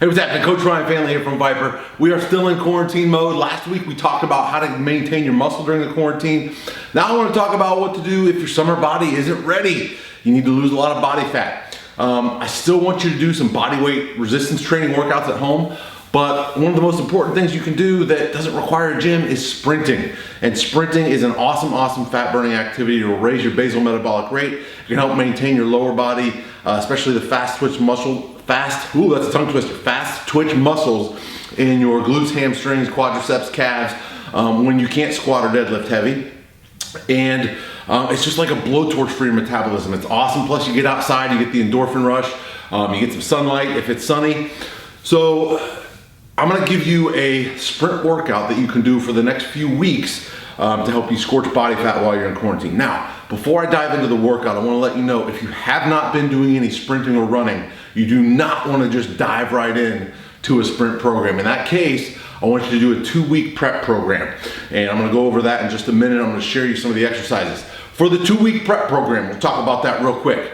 Hey, what's happening? Coach Ryan Family here from VIPAR. We are still in quarantine mode. Last week we talked about how to maintain your muscle during the quarantine. Now I want to talk about what to do if your summer body isn't ready. You need to lose a lot of body fat. I still want you to do some body weight resistance training workouts at home, but one of the most important things you can do that doesn't require a gym is sprinting. And sprinting is an awesome fat burning activity. It will raise your basal metabolic rate. It can help maintain your lower body, especially the fast twitch muscles in your glutes, hamstrings, quadriceps, calves, when you can't squat or deadlift heavy. And it's just like a blowtorch for your metabolism. It's awesome. Plus you get outside, you get the endorphin rush, you get some sunlight if it's sunny. So I'm gonna give you a sprint workout that you can do for the next few weeks to help you scorch body fat while you're in quarantine. Now, before I dive into the workout, I wanna let you know, if you have not been doing any sprinting or running, you do not wanna just dive right in to a sprint program. In that case, I want you to do a 2-week prep program. And I'm gonna go over that in just a minute. I'm gonna share you some of the exercises. For the 2-week prep program, we'll talk about that real quick.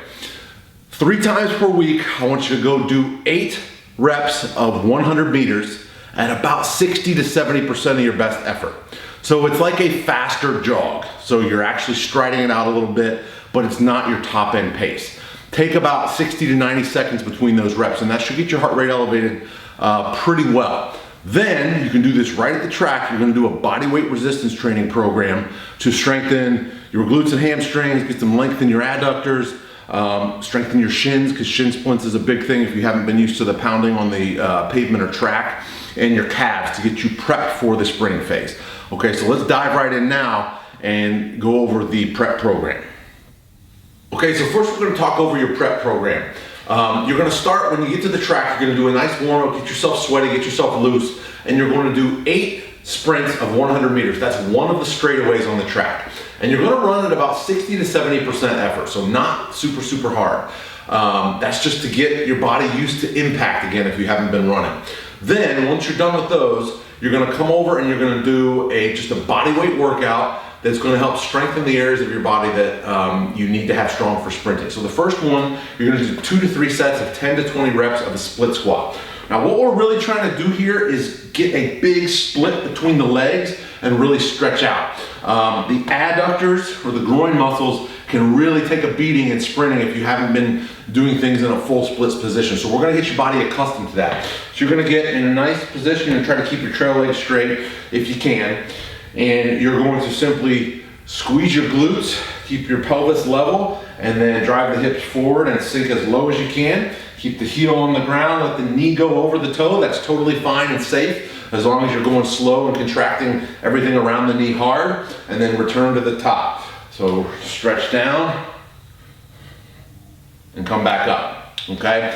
3 times per week, I want you to go do 8 reps of 100 meters at about 60 to 70% of your best effort. So it's like a faster jog. So you're actually striding it out a little bit, but it's not your top end pace. Take about 60 to 90 seconds between those reps, and that should get your heart rate elevated pretty well. Then you can do this right at the track. You're gonna do a body weight resistance training program to strengthen your glutes and hamstrings, get some length in your adductors, strengthen your shins, because shin splints is a big thing if you haven't been used to the pounding on the pavement or track, and your calves to get you prepped for the sprinting phase. Okay, so let's dive right in now and go over the prep program. Okay, so first we're gonna talk over your prep program. You're gonna start when you get to the track. You're gonna do a nice warm up, get yourself sweaty, get yourself loose, and you're gonna do 8 sprints of 100 meters. That's one of the straightaways on the track. And you're gonna run at about 60 to 70% effort, so not super hard. That's just to get your body used to impact again if you haven't been running. Then, once you're done with those, you're gonna come over and you're gonna do just a body weight workout that's gonna help strengthen the areas of your body that you need to have strong for sprinting. So the first one, you're gonna do 2 to 3 sets of 10 to 20 reps of a split squat. Now what we're really trying to do here is get a big split between the legs and really stretch out. The adductors or the groin muscles can really take a beating in sprinting if you haven't been doing things in a full splits position. So we're gonna get your body accustomed to that. So you're gonna get in a nice position and try to keep your trail legs straight if you can. And you're going to simply squeeze your glutes, keep your pelvis level, and then drive the hips forward and sink as low as you can. Keep the heel on the ground, let the knee go over the toe. That's totally fine and safe as long as you're going slow and contracting everything around the knee hard, and then return to the top. So stretch down and come back up, okay?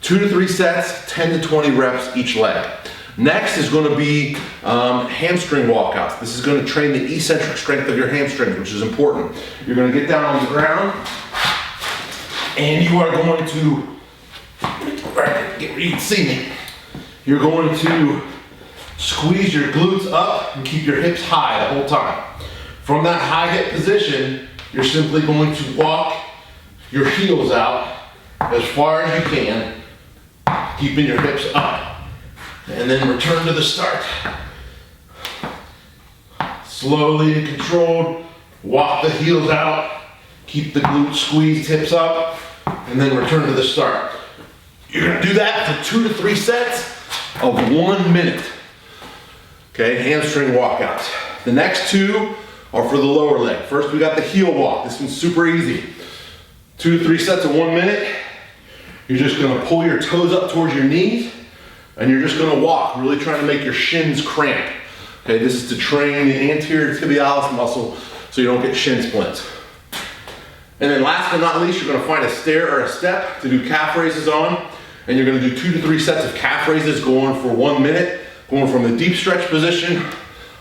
2 to 3 sets, 10 to 20 reps each leg. Next is going to be hamstring walkouts. This is going to train the eccentric strength of your hamstrings, which is important. You're going to get down on the ground and you are going to, get where you can see me. You're going to squeeze your glutes up and keep your hips high the whole time. From that high hip position, you're simply going to walk your heels out as far as you can, keeping your hips up. And then return to the start. Slowly and controlled, walk the heels out, keep the glutes squeezed, hips up, and then return to the start. You're gonna do that for 2 to 3 sets of 1 minute. Okay, hamstring walkouts. The next 2 are for the lower leg. First, we got the heel walk. This one's super easy. 2 to 3 sets of 1 minute. You're just gonna pull your toes up towards your knees, and you're just gonna walk, really trying to make your shins cramp. Okay, this is to train the anterior tibialis muscle so you don't get shin splints. And then last but not least, you're gonna find a stair or a step to do calf raises on, and you're gonna do 2 to 3 sets of calf raises going for 1 minute, going from the deep stretch position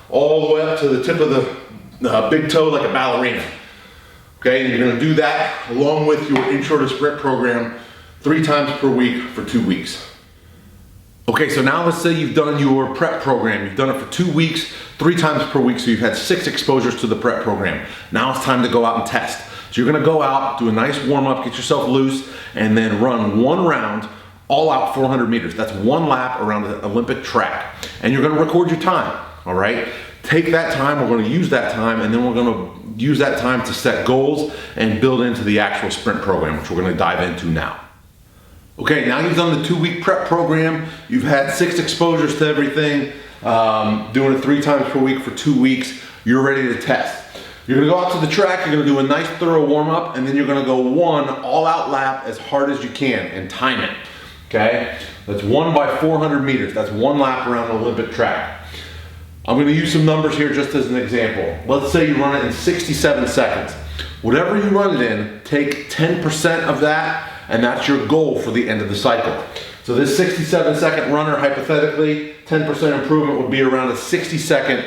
all the way up to the tip of the big toe like a ballerina. Okay, and you're gonna do that along with your intro to sprint program 3 times per week for 2 weeks. Okay, so now let's say you've done your prep program. You've done it for 2 weeks, 3 times per week, so you've had 6 exposures to the prep program. Now it's time to go out and test. So you're gonna go out, do a nice warm up, get yourself loose, and then run 1 round all out 400 meters. That's one lap around the Olympic track. And you're gonna record your time, all right? Take that time, we're gonna use that time, and then we're gonna use that time to set goals and build into the actual sprint program, which we're gonna dive into now. Okay, now you've done the 2-week prep program, you've had 6 exposures to everything, doing it 3 times per week for 2 weeks, you're ready to test. You're gonna go out to the track, you're gonna do a nice thorough warm up, and then you're gonna go one all out lap as hard as you can and time it, okay? That's 1 by 400 meters, that's 1 lap around the Olympic track. I'm gonna use some numbers here just as an example. Let's say you run it in 67 seconds. Whatever you run it in, take 10% of that, and that's your goal for the end of the cycle. So this 67-second runner, hypothetically, 10% improvement would be around a 60-second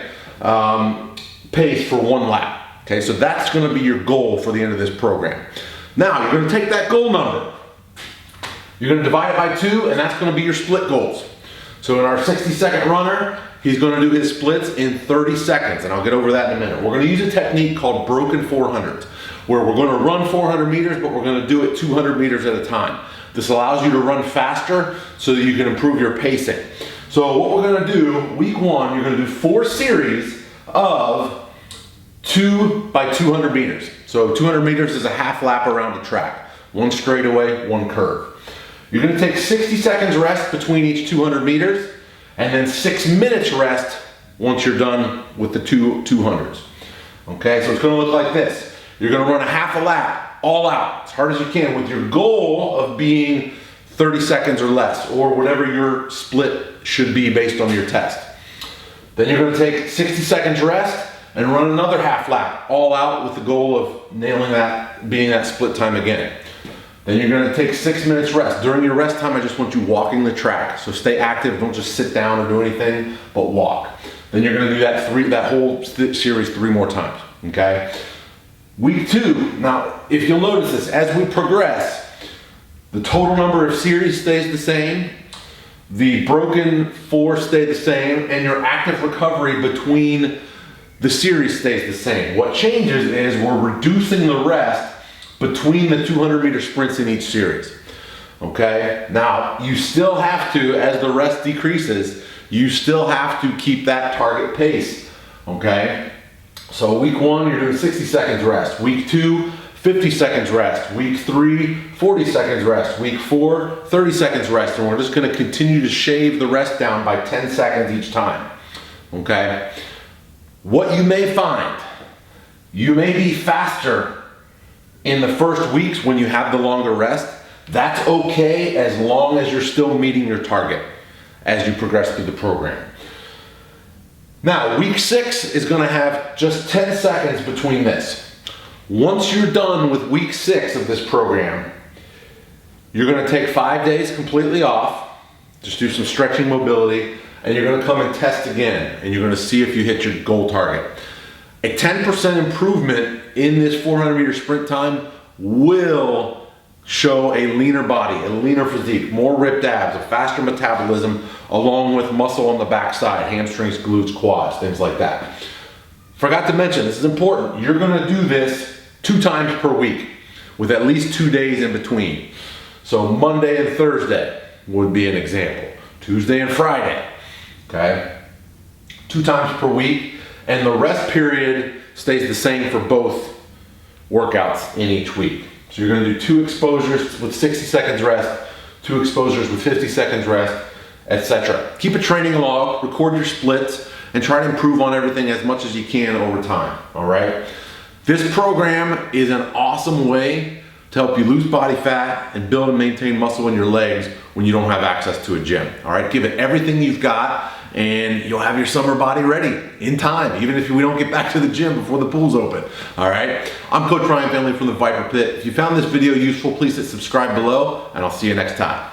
pace for 1 lap. Okay, so that's gonna be your goal for the end of this program. Now, you're gonna take that goal number, you're gonna divide it by 2, and that's gonna be your split goals. So in our 60-second runner, he's gonna do his splits in 30 seconds, and I'll get over that in a minute. We're gonna use a technique called broken 400s, where we're gonna run 400 meters, but we're gonna do it 200 meters at a time. This allows you to run faster so that you can improve your pacing. So what we're gonna do, week 1, you're gonna do 4 series of 2 by 200 meters. So 200 meters is a half lap around the track. 1 straightaway, 1 curve. You're gonna take 60 seconds rest between each 200 meters, and then 6 minutes rest once you're done with the 200s. Okay, so it's gonna look like this. You're gonna run a half a lap, all out, as hard as you can, with your goal of being 30 seconds or less, or whatever your split should be based on your test. Then you're gonna take 60 seconds rest and run another half lap, all out, with the goal of nailing that, being that split time again. Then you're gonna take 6 minutes rest. During your rest time, I just want you walking the track. So stay active, don't just sit down or do anything, but walk. Then you're gonna do that whole series 3 more times, okay? Week 2, now if you'll notice this, as we progress, the total number of series stays the same, the broken 4 stay the same, and your active recovery between the series stays the same. What changes is we're reducing the rest between the 200 meter sprints in each series, okay? Now, you still have to, as the rest decreases, you still have to keep that target pace, okay? So week 1, you're doing 60 seconds rest. Week 2, 50 seconds rest. Week 3, 40 seconds rest. Week 4, 30 seconds rest. And we're just gonna continue to shave the rest down by 10 seconds each time, okay? What you may find, you may be faster in the first weeks when you have the longer rest. That's okay as long as you're still meeting your target as you progress through the program. Now, week 6 is gonna have just 10 seconds between this. Once you're done with week 6 of this program, you're gonna take 5 days completely off, just do some stretching mobility, and you're gonna come and test again, and you're gonna see if you hit your goal target. A 10% improvement in this 400 meter sprint time will show a leaner body, a leaner physique, more ripped abs, a faster metabolism, along with muscle on the backside, hamstrings, glutes, quads, things like that. Forgot to mention, this is important, you're gonna do this 2 times per week with at least 2 days in between. So Monday and Thursday would be an example. Tuesday and Friday, okay? 2 times per week, and the rest period stays the same for both workouts in each week. So you're gonna do 2 exposures with 60 seconds rest, 2 exposures with 50 seconds rest, etc. Keep a training log, record your splits, and try to improve on everything as much as you can over time, all right? This program is an awesome way to help you lose body fat and build and maintain muscle in your legs when you don't have access to a gym, all right? Give it everything you've got, and you'll have your summer body ready in time, even if we don't get back to the gym before the pool's open, all right? I'm Coach Ryan Finley from the VIPAR Pit. If you found this video useful, please hit subscribe below, and I'll see you next time.